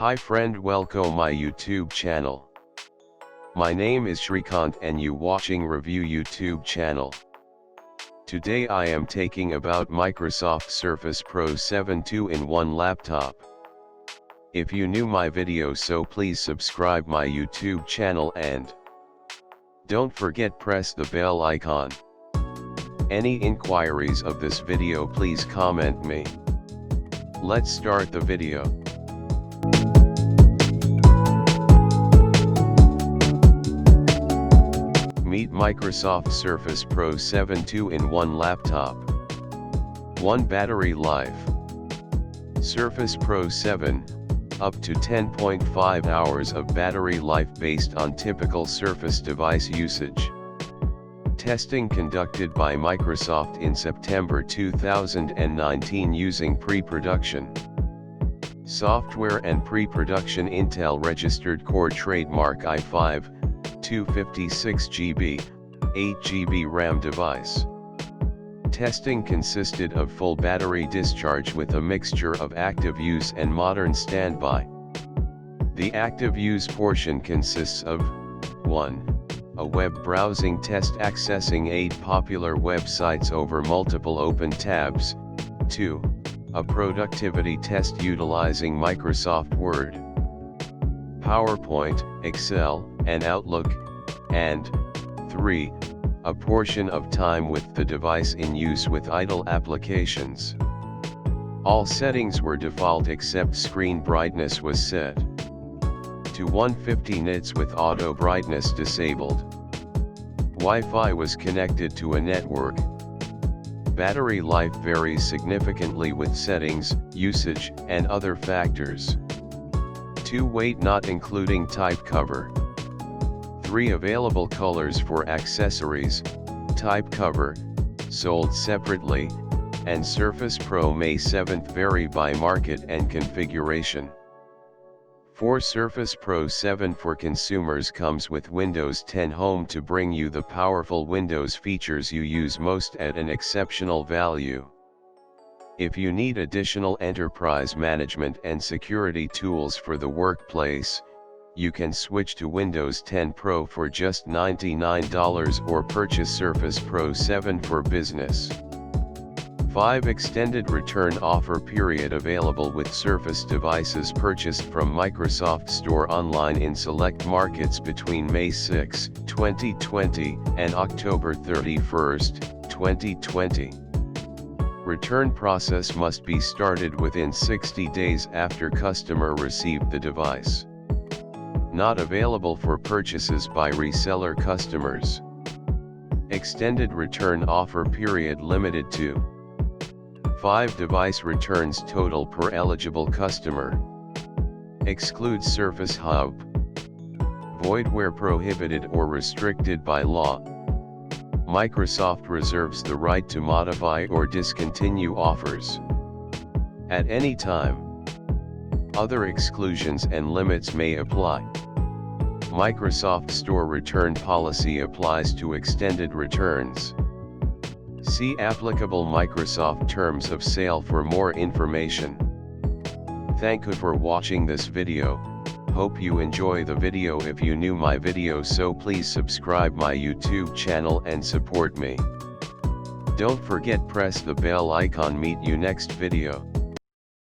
Hi friend, welcome my YouTube channel. My name is Shrikant and you watching review YouTube channel. Today I am taking about Microsoft Surface Pro 7 2-in-1 laptop. If you new my video, so please subscribe my YouTube channel and don't forget press the bell icon. Any inquiries of this video, please comment me. Let's start the video. Meet Microsoft Surface Pro 7 2-in-1 laptop. 1 battery life. Surface Pro 7, up to 10.5 hours of battery life based on typical Surface device usage. Testing conducted by Microsoft in September 2019 using pre-production software and pre-production Intel registered core trademark i5, 256GB, 8GB RAM device. Testing consisted of full battery discharge with a mixture of active use and modern standby. The active use portion consists of 1. A web browsing test accessing 8 popular websites over multiple open tabs. 2. A productivity test utilizing Microsoft Word, PowerPoint, Excel, and Outlook. And 3. A portion of time with the device in use with idle applications. All settings were default except screen brightness was set to 150 nits with auto brightness disabled. Wi-Fi was connected to a network. Battery life varies significantly with settings, usage, and other factors. 2. Weight not including type cover. 3. Available colors for accessories, type cover, sold separately, and Surface Pro May 7th vary by market and configuration. 4. Surface Pro 7 for consumers comes with Windows 10 Home to bring you the powerful Windows features you use most at an exceptional value. If you need additional enterprise management and security tools for the workplace, you can switch to Windows 10 Pro for just $99 or purchase Surface Pro 7 for business. 5. Extended return offer period available with Surface devices purchased from Microsoft Store online in select markets between May 6, 2020 and October 31, 2020. Return process must be started within 60 days after customer received the device. Not available for purchases by reseller customers. Extended return offer period limited to 5 device returns total per eligible customer. Excludes Surface Hub. Void where prohibited or restricted by law. Microsoft reserves the right to modify or discontinue offers at any time. Other exclusions and limits may apply. Microsoft Store return policy applies to extended returns. See applicable Microsoft terms of sale for more information. Thank you for watching this video. Hope you enjoy the video. If you new my video, so please subscribe my YouTube channel and support me. Don't forget press the bell icon. Meet you next video.